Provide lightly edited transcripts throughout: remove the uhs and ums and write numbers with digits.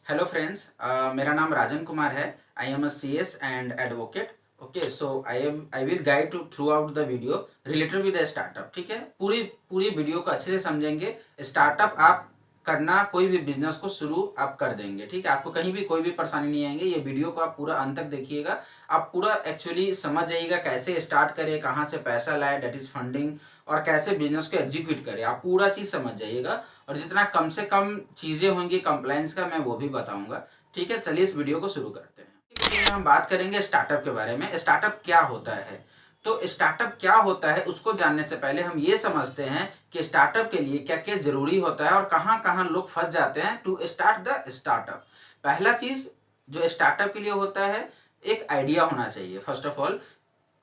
Hello friends, मेरा नाम राजन कुमार है। I am a CS and advocate. Okay, so I will guide to throughout the video related with the startup. ठीक है, पूरी पूरी video को अच्छे से समझेंगे। स्टार्टअप आप करना, कोई भी बिजनेस को शुरू आप कर देंगे। ठीक है, आपको कहीं भी कोई भी परेशानी नहीं आएंगे। ये वीडियो को आप पूरा अंत तक देखिएगा। आप पूरा एक्चुअली समझ जाइएगा कैसे स्टार्ट करें, कहाँ से पैसा लाए, डेट इज फंडिंग, और कैसे बिजनेस को एग्जीक्यूट करें। आप पूरा चीज़ समझ जाइएगा और जितना कम से कम चीज़ें होंगी कंप्लायंस का, मैं वो भी बताऊंगा। ठीक है, चलिए इस वीडियो को शुरू करते हैं। इस वीडियो में हम बात करेंगे स्टार्टअप के बारे में। स्टार्टअप क्या होता है? तो स्टार्टअप क्या होता है उसको जानने से पहले हम ये समझते हैं कि स्टार्टअप के लिए क्या क्या जरूरी होता है और कहाँ कहाँ लोग फंस जाते हैं टू स्टार्ट द स्टार्टअप। पहला चीज़ जो स्टार्टअप के लिए होता है, एक आइडिया होना चाहिए। First of all,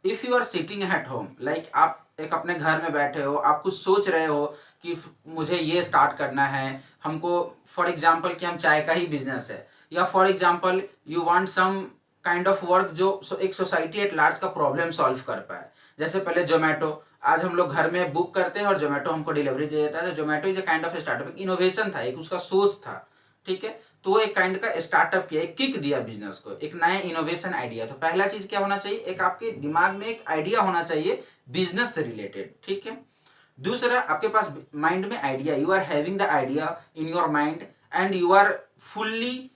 if you are sitting at home, like आप एक अपने घर में बैठे हो, आप कुछ सोच रहे हो कि मुझे ये स्टार्ट करना है हमको। फॉर एग्जाम्पल कि हम चाय का ही बिजनेस है, या for example you want some kind of work जो एक सोसाइटी एट लार्ज का प्रॉब्लम सॉल्व कर पाए। जैसे पहले जोमेटो, आज हम लोग घर में बुक करते हैं और जोमेटो हमको डिलीवरी दे देता है। तो Zomato is a kind of startup, एक इनोवेशन था, एक उसका सोच था। ठीक है, तो वो एक काइंड का स्टार्टअप किया, एक किक दिया बिजनेस को, एक नया इनोवेशन आइडिया। तो पहला चीज क्या होना चाहिए, एक आपके दिमाग में एक आइडिया होना चाहिए बिजनेस से रिलेटेड। ठीक है, दूसरा आपके पास माइंड में idea, you are having the idea in your mind and you are fully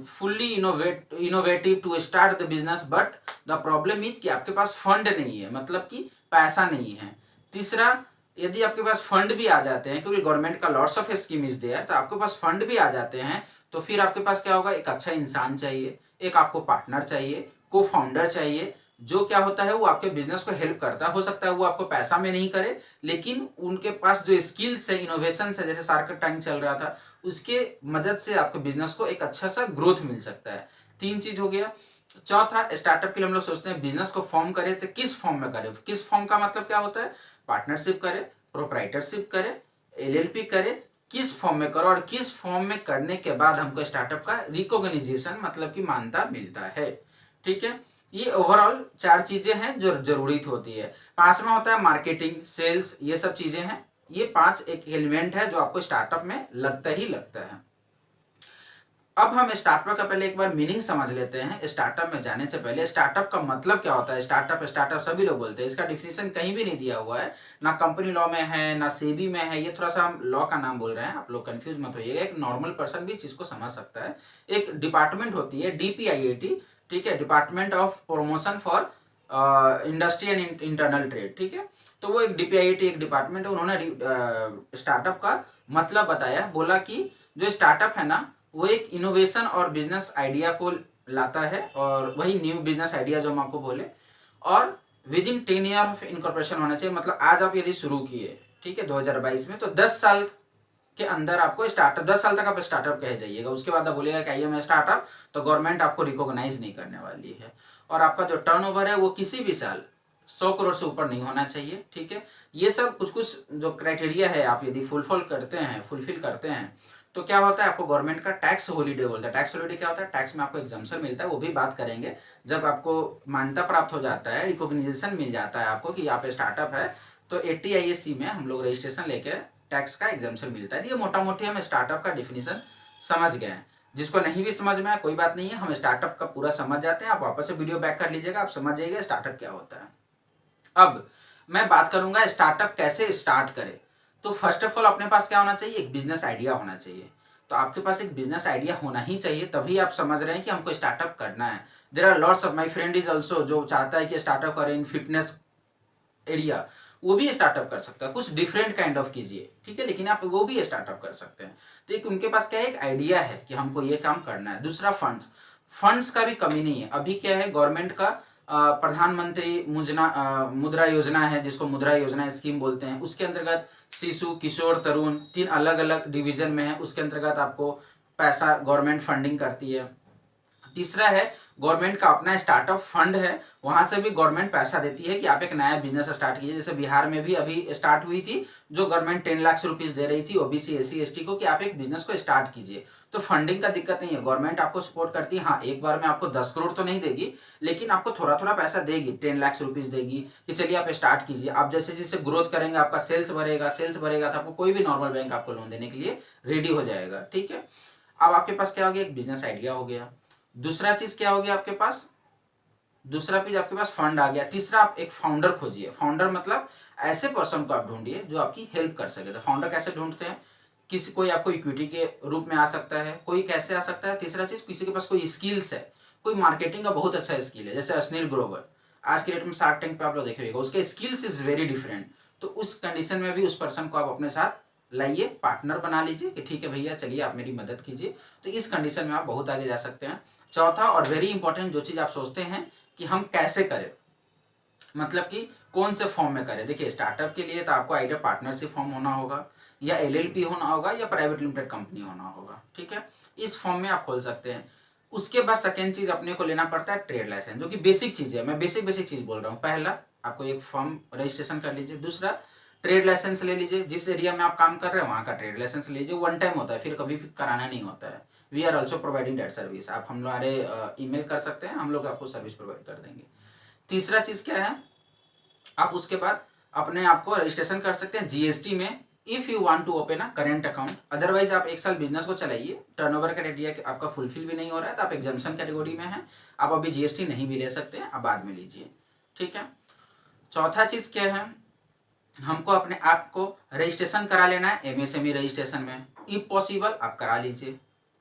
fully innovative to start the business, but the problem is कि आपके पास फंड नहीं है, मतलब कि पैसा नहीं है। तीसरा, यदि आपके पास फंड भी आ जाते हैं, क्योंकि गवर्नमेंट का lots of scheme is there, तो आपके पास फंड भी आ जाते हैं, तो फिर आपके पास क्या होगा, एक अच्छा इंसान चाहिए, एक आपको पार्टनर चाहिए, को फाउंडर चाहिए, जो क्या होता है वो आपके बिजनेस को हेल्प करता है। हो सकता है वो आपको पैसा में नहीं करे, लेकिन उनके पास जो स्किल्स है, इनोवेशन है, जैसे शार्क टैंक चल रहा था, उसके मदद से आपके बिजनेस को एक अच्छा सा ग्रोथ मिल सकता है। तीन चीज हो गया। चौथा, स्टार्टअप के लिए हम लोग सोचते हैं बिजनेस को फॉर्म करें तो किस फॉर्म में करें। किस फॉर्म का मतलब क्या होता है, पार्टनरशिप करें, प्रोप्राइटरशिप करें, LLP करें, किस फॉर्म में करो, और किस फॉर्म में करने के बाद हमको स्टार्टअप का रिकॉग्निजेशन मतलब कि मान्यता मिलता है। ठीक है, ये ओवरऑल चार चीजें हैं जो जरूरी होती है। पांचवा होता है मार्केटिंग, सेल्स, ये सब चीजें हैं। ये पांच एक एलिमेंट है जो आपको स्टार्टअप में लगता ही लगता है। अब हम स्टार्टअप का पहले एक बार मीनिंग समझ लेते हैं। स्टार्टअप में जाने से पहले स्टार्टअप का मतलब क्या होता है। स्टार्टअप स्टार्टअप सभी लोग बोलते हैं, इसका डिफिनेशन कहीं भी नहीं दिया हुआ है, ना कंपनी लॉ में है ना सेबी में है। ये थोड़ा सा हम लॉ का नाम बोल रहे हैं, आप लोग कंफ्यूज मत होइएगा, एक नॉर्मल पर्सन भी इस चीज को समझ सकता है। एक डिपार्टमेंट होती है DPIIT, ठीक है, department of promotion for industry and internal trade. ठीक है, तो वो एक DPIIT एक डिपार्टमेंट है, उन्होंने स्टार्टअप का मतलब बताया, बोला कि जो स्टार्टअप है ना, वो एक इनोवेशन और बिजनेस आइडिया को लाता है, और वही न्यू बिजनेस आइडिया जो हम आपको बोले, और with in 10 year of incorporation होना चाहिए। मतलब आज आप यदि शुरू किए, ठीक है, 2022 में, तो 10 साल के अंदर आपको स्टार्टअप, 10 साल तक आप स्टार्टअप कह जाइएगा। उसके बाद आप बोलिएगा कि आई एम स्टार्टअप, तो गवर्नमेंट आपको रिकॉग्नाइज नहीं करने वाली है। और आपका जो टर्नओवर है वो किसी भी साल 100 करोड़ से ऊपर नहीं होना चाहिए। ठीक है, ये सब कुछ कुछ जो क्राइटेरिया है, आप यदि फुलफिल करते हैं, तो क्या होता है, आपको गवर्नमेंट का टैक्स हॉलीडे बोलता है। टैक्स हॉलीडे क्या होता है, टैक्स में आपको एग्जाम्पशन मिलता है, वो भी बात करेंगे। जब आपको मान्यता प्राप्त हो जाता है, रिकॉग्निजेशन मिल जाता है आपको कि आप स्टार्टअप है, तो 80 ISC में हम लोग रजिस्ट्रेशन लेके टैक्स का एग्जाम्पशन मिलता है। ये मोटा मोटी हम स्टार्टअप का डिफिनीशन समझ गए हैं। जिसको नहीं भी समझ में आया कोई बात नहीं है, हम स्टार्टअप का पूरा समझ जाते हैं। आप वापस से वीडियो बैक कर लीजिएगा, आप समझ जाइएगा स्टार्टअप क्या होता है। अब मैं बात करूंगा स्टार्टअप कैसे स्टार्ट करें। तो फर्स्ट ऑफ ऑल अपने पास क्या होना चाहिए, एक बिजनेस आइडिया होना चाहिए। तो आपके पास एक बिजनेस आइडिया होना ही चाहिए, तभी आप समझ रहे हैं कि हमको स्टार्टअप करना है। There are lots of my friend is also जो चाहता है कि स्टार्टअप करें इन फिटनेस एरिया, वो भी स्टार्टअप कर सकता है, कुछ डिफरेंट काइंड ऑफ कीजिए। ठीक है, लेकिन आप वो भी स्टार्टअप कर सकते हैं। तो एक उनके पास क्या है, एक आइडिया है कि हमको ये काम करना है। दूसरा, फंड्स, फंड्स का भी कमी नहीं है। अभी क्या है, गवर्नमेंट का प्रधानमंत्री मुद्रा योजना है, जिसको मुद्रा योजना स्कीम बोलते हैं। उसके अंतर्गत शिशु, किशोर, तरुण, 3 अलग अलग डिवीजन में है, उसके अंतर्गत आपको पैसा गवर्नमेंट फंडिंग करती है। तीसरा है, गवर्नमेंट का अपना स्टार्टअप फंड है, वहां से भी गवर्नमेंट पैसा देती है कि आप एक नया बिजनेस स्टार्ट कीजिए। जैसे बिहार में भी अभी स्टार्ट हुई थी, जो गवर्नमेंट 10 लाख रुपीज दे रही थी OBC SC ST को कि आप एक बिजनेस को स्टार्ट कीजिए। तो फंडिंग का दिक्कत नहीं है, गवर्नमेंट आपको सपोर्ट करती है। हाँ, एक बार में आपको 10 करोड़ तो नहीं देगी, लेकिन आपको थोड़ा थोड़ा पैसा देगी, 10 लाख रुपीज देगी कि चलिए आप स्टार्ट कीजिए। आप जैसे जैसे ग्रोथ करेंगे, आपका सेल्स बढ़ेगा तो आपको कोई भी नॉर्मल बैंक आपको लोन देने के लिए रेडी हो जाएगा। ठीक है, अब आपके पास क्या हो गया, एक बिजनेस आइडिया हो गया। दूसरा चीज क्या हो गया आपके पास, दूसरा चीज आपके पास फंड आ गया। तीसरा आप एक फाउंडर खोजिए। फाउंडर मतलब ऐसे पर्सन को आप ढूंढिए जो आपकी हेल्प कर सके। तो फाउंडर कैसे ढूंढते हैं, किसी कोई आपको इक्विटी के रूप में आ सकता है, कोई कैसे आ सकता है। तीसरा चीज किसी के पास कोई स्किल्स है, कोई मार्केटिंग का बहुत अच्छा स्किल है, जैसे अश्नील ग्रोवर आज के डेट में शार्क टैंक पे आप लोग देखे होगा, उसके स्किल्स इज वेरी डिफरेंट। तो उस कंडीशन में भी उस पर्सन को आप अपने साथ लाइए, पार्टनर बना लीजिए कि ठीक है भैया चलिए आप मेरी मदद कीजिए। तो इस कंडीशन में आप बहुत आगे जा सकते हैं। चौथा और वेरी इंपॉर्टेंट जो चीज़ आप सोचते हैं कि हम कैसे करें, मतलब कि कौन से फॉर्म में करें। देखिए स्टार्टअप के लिए तो आपको आइडिया पार्टनरशिप फॉर्म होना होगा, या एलएलपी होना होगा, या प्राइवेट लिमिटेड कंपनी होना होगा, ठीक है। इस फॉर्म में आप खोल सकते हैं। उसके बाद सेकेंड चीज अपने को लेना पड़ता है ट्रेड लाइसेंस, जो कि बेसिक चीज है। मैं बेसिक चीज बोल रहा हूँ। पहला आपको एक फॉर्म रजिस्ट्रेशन कर लीजिए। दूसरा ट्रेड लाइसेंस ले लीजिए, जिस एरिया में आप काम कर रहे हैं वहाँ का ट्रेड लाइसेंस लीजिए। वन टाइम होता है, फिर कभी कराना नहीं होता है। We are also providing that service. आप हमारे ईमेल कर सकते हैं, हम लोग आपको सर्विस प्रोवाइड कर देंगे। तीसरा चीज क्या है, आप उसके बाद अपने आप को रजिस्ट्रेशन कर सकते हैं जीएसटी में, if you want to open a current account. Otherwise आप एक साल बिजनेस को चलाइए, टर्नओवर क्राइटेरिया आपका फुलफिल भी नहीं हो रहा है तो आप एग्जाम्पशन कैटेगरी में हैं, आप अभी जीएसटी नहीं भी ले सकते हैं, आप बाद में लीजिए, ठीक है। चौथा चीज क्या है, हमको अपने आप को रजिस्ट्रेशन करा लेना है एमएसएमई रजिस्ट्रेशन में, इफ पॉसिबल आप करा लीजिए,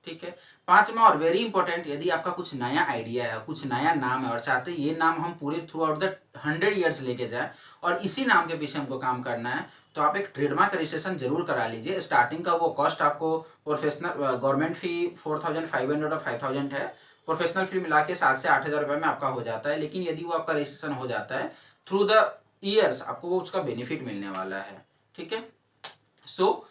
ठीक है। पांचवा और वेरी इंपॉर्टेंट, यदि आपका कुछ नया आइडिया है, कुछ नया नाम है और चाहते हैं ये नाम हम पूरे थ्रू आउट द 100 ईयर्स लेके जाए और इसी नाम के पीछे हमको काम करना है, तो आप एक ट्रेडमार्क रजिस्ट्रेशन जरूर करा लीजिए। स्टार्टिंग का वो कॉस्ट आपको प्रोफेशनल गवर्नमेंट फी 4500 और 5000 है, प्रोफेशनल फी मिला के 7 से 8 हज़ार रुपये में आपका हो जाता है। लेकिन यदि वो आपका रजिस्ट्रेशन हो जाता है थ्रू द ईयर्स, आपको वो उसका बेनिफिट मिलने वाला है, ठीक है। So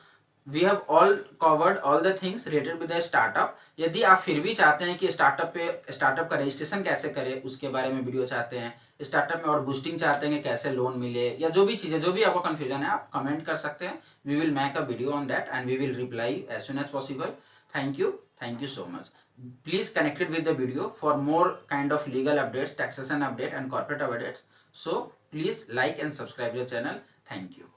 we have all covered all the things related with the startup. यदि आप फिर भी चाहते हैं कि स्टार्टअप का रजिस्ट्रेशन कैसे करें उसके बारे में वीडियो चाहते हैं, स्टार्टअप में और बूस्टिंग चाहते हैं कि कैसे लोन मिले, या जो भी चीज़ें, जो भी आपको कन्फ्यूजन है आप कमेंट कर सकते हैं। We will make a video on that and we will reply as soon as possible. Thank you so much. Please connected with the video for more kind of legal updates, taxation update and corporate updates. So please like and subscribe the channel. Thank you.